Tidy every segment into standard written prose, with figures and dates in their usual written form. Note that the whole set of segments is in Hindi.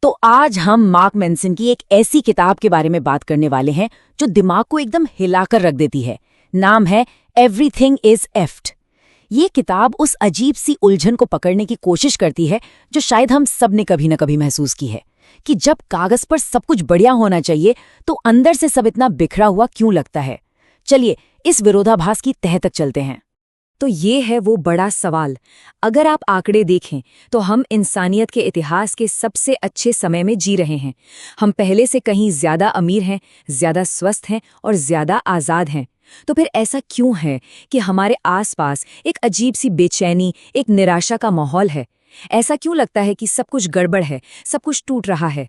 तो आज हम मार्क मेंसन की एक ऐसी किताब के बारे में बात करने वाले हैं जो दिमाग को एकदम हिलाकर रख देती है। नाम है एवरीथिंग इज एफ्ट। ये किताब उस अजीब सी उलझन को पकड़ने की कोशिश करती है जो शायद हम सब ने कभी न कभी महसूस की है कि जब कागज पर सब कुछ बढ़िया होना चाहिए तो अंदर से सब इतना बिखरा हुआ क्यों लगता है। चलिए इस विरोधाभास की तह तक चलते हैं। तो ये है वो बड़ा सवाल। अगर आप आंकड़े देखें तो हम इंसानियत के इतिहास के सबसे अच्छे समय में जी रहे हैं। हम पहले से कहीं ज्यादा अमीर हैं, ज्यादा स्वस्थ हैं और ज्यादा आज़ाद हैं। तो फिर ऐसा क्यों है कि हमारे आसपास एक अजीब सी बेचैनी, एक निराशा का माहौल है? ऐसा क्यों लगता है कि सब कुछ गड़बड़ है, सब कुछ टूट रहा है?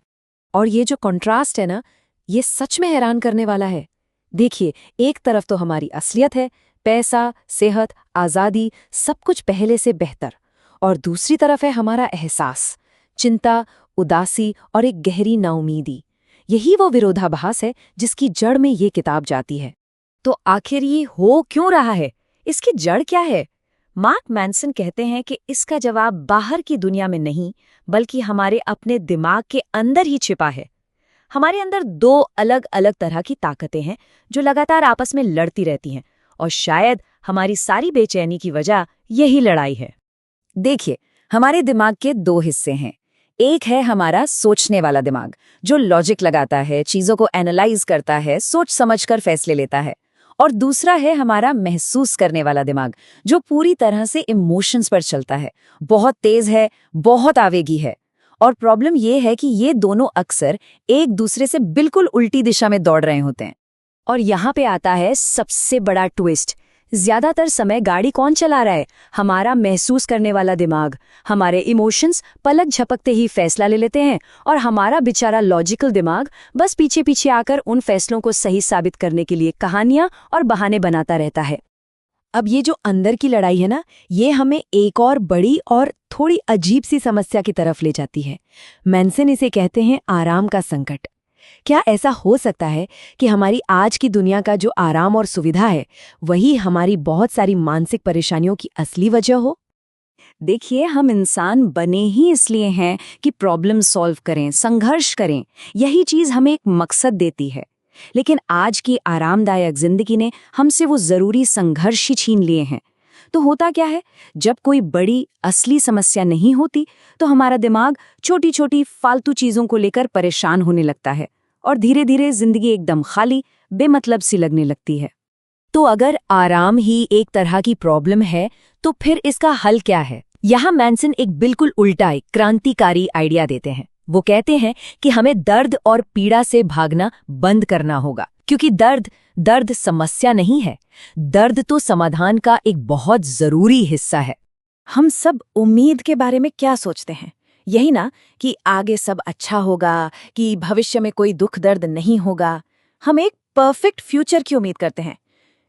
और ये जो कंट्रास्ट है ना, ये सच में हैरान करने वाला है। देखिए, एक तरफ तो हमारी असलियत है, पैसा, सेहत, आज़ादी, सब कुछ पहले से बेहतर, और दूसरी तरफ है हमारा एहसास, चिंता, उदासी और एक गहरी नाउमीदी। यही वो विरोधाभास है जिसकी जड़ में ये किताब जाती है। तो आखिर ये हो क्यों रहा है? इसकी जड़ क्या है? मार्क मेंसन कहते हैं कि इसका जवाब बाहर की दुनिया में नहीं, बल्कि हमारे अपने दिमाग के अंदर ही छिपा है। हमारे अंदर दो अलग अलग तरह की ताकतें हैं जो लगातार आपस में लड़ती रहती हैं, और शायद हमारी सारी बेचैनी की वजह यही लड़ाई है। देखिए, हमारे दिमाग के दो हिस्से हैं। एक है हमारा सोचने वाला दिमाग, जो लॉजिक लगाता है, चीजों को एनालाइज करता है, सोच समझकर फैसले लेता है। और दूसरा है हमारा महसूस करने वाला दिमाग, जो पूरी तरह से इमोशंस पर चलता है, बहुत तेज है, बहुत आवेगी है। और प्रॉब्लम ये है कि ये दोनों अक्सर एक दूसरे से बिल्कुल उल्टी दिशा में दौड़ रहे होते हैं। और यहाँ पे आता है सबसे बड़ा ट्विस्ट। ज्यादातर समय गाड़ी कौन चला रहा है? हमारा महसूस करने वाला दिमाग। हमारे इमोशंस पलक झपकते ही फैसला ले लेते हैं, और हमारा बेचारा लॉजिकल दिमाग बस पीछे पीछे आकर उन फैसलों को सही साबित करने के लिए कहानियां और बहाने बनाता रहता है। अब ये जो अंदर की लड़ाई है ना, ये हमें एक और बड़ी और थोड़ी अजीब सी समस्या की तरफ ले जाती है। मेंसन इसे कहते हैं आराम का संकट। क्या ऐसा हो सकता है कि हमारी आज की दुनिया का जो आराम और सुविधा है, वही हमारी बहुत सारी मानसिक परेशानियों की असली वजह हो? देखिए, हम इंसान बने ही इसलिए हैं कि प्रॉब्लम सॉल्व करें, संघर्ष करें। यही चीज हमें एक मकसद देती है। लेकिन आज की आरामदायक जिंदगी ने हमसे वो जरूरी संघर्ष ही छीन लिए हैं। तो होता क्या है, जब कोई बड़ी असली समस्या नहीं होती तो हमारा दिमाग छोटी छोटी फालतू चीजों को लेकर परेशान होने लगता है, और धीरे धीरे जिंदगी एकदम खाली, बेमतलब सी लगने लगती है। तो अगर आराम ही एक तरह की प्रॉब्लम है, तो फिर इसका हल क्या है? यहाँ मेंसन एक बिल्कुल उल्टा, एक क्रांतिकारी आइडिया देते हैं। वो कहते हैं कि हमें दर्द और पीड़ा से भागना बंद करना होगा, क्योंकि दर्द समस्या नहीं है। दर्द तो समाधान का एक बहुत जरूरी हिस्सा है। हम सब उम्मीद के बारे में क्या सोचते हैं? यही ना, कि आगे सब अच्छा होगा, कि भविष्य में कोई दुख दर्द नहीं होगा। हम एक परफेक्ट फ्यूचर की उम्मीद करते हैं।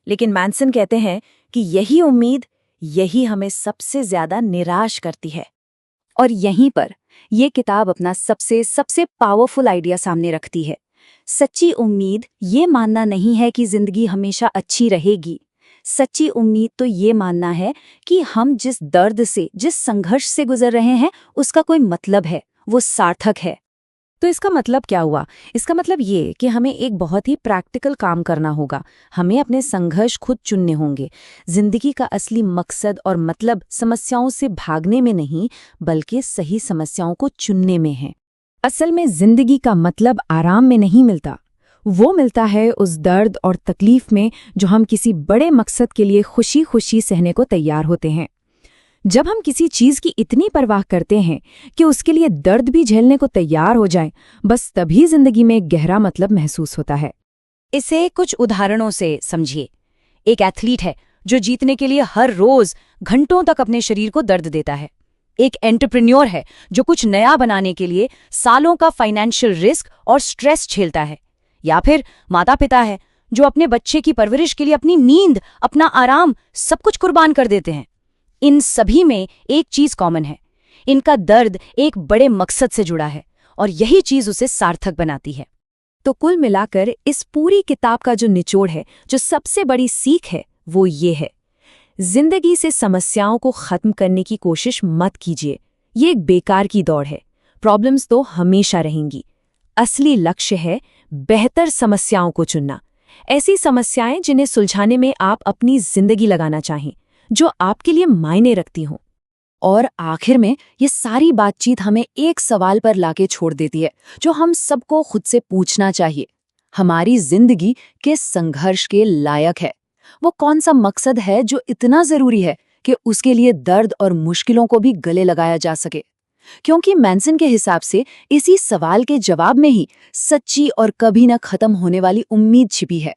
लेकिन मेंसन कहते हैं कि यही उम्मीद, यही हमें सबसे ज्यादा निराश करती है। और यहीं पर ये किताब अपना सबसे पावरफुल आइडिया सामने रखती है। सच्ची उम्मीद ये मानना नहीं है कि जिंदगी हमेशा अच्छी रहेगी। सच्ची उम्मीद तो ये मानना है कि हम जिस दर्द से, जिस संघर्ष से गुजर रहे हैं, उसका कोई मतलब है, वो सार्थक है। तो इसका मतलब क्या हुआ? इसका मतलब ये कि हमें एक बहुत ही प्रैक्टिकल काम करना होगा। हमें अपने संघर्ष खुद चुनने होंगे। जिंदगी का असली मकसद और मतलब समस्याओं से भागने में नहीं, बल्कि सही समस्याओं को चुनने में है। असल में जिंदगी का मतलब आराम में नहीं मिलता, वो मिलता है उस दर्द और तकलीफ में जो हम किसी बड़े मकसद के लिए खुशी खुशी सहने को तैयार होते हैं। जब हम किसी चीज की इतनी परवाह करते हैं कि उसके लिए दर्द भी झेलने को तैयार हो जाएं, बस तभी जिंदगी में एक गहरा मतलब महसूस होता है। इसे कुछ उदाहरणों से समझिए। एक एथलीट है जो जीतने के लिए हर रोज घंटों तक अपने शरीर को दर्द देता है। एक एंटरप्रेन्योर है जो कुछ नया बनाने के लिए सालों का फाइनेंशियल रिस्क और स्ट्रेस झेलता है। या फिर माता पिता है जो अपने बच्चे की परवरिश के लिए अपनी नींद, अपना आराम, सब कुछ कुर्बान कर देते हैं। इन सभी में एक चीज कॉमन है, इनका दर्द एक बड़े मकसद से जुड़ा है, और यही चीज उसे सार्थक बनाती है। तो कुल मिलाकर इस पूरी किताब का जो निचोड़ है, जो सबसे बड़ी सीख है, वो ये है: जिंदगी से समस्याओं को खत्म करने की कोशिश मत कीजिए। ये एक बेकार की दौड़ है। प्रॉब्लम्स तो हमेशा रहेंगी। असली लक्ष्य है बेहतर समस्याओं को चुनना, ऐसी समस्याएं जिन्हें सुलझाने में आप अपनी जिंदगी लगाना चाहें, जो आपके लिए मायने रखती हों। और आखिर में ये सारी बातचीत हमें एक सवाल पर लाके छोड़ देती है, जो हम सबको खुद से पूछना चाहिए। हमारी जिंदगी किस संघर्ष के लायक है? वो कौन सा मकसद है जो इतना जरूरी है कि उसके लिए दर्द और मुश्किलों को भी गले लगाया जा सके? क्योंकि मैनसन के हिसाब से इसी सवाल के जवाब में ही सच्ची और कभी न खत्म होने वाली उम्मीद छिपी है।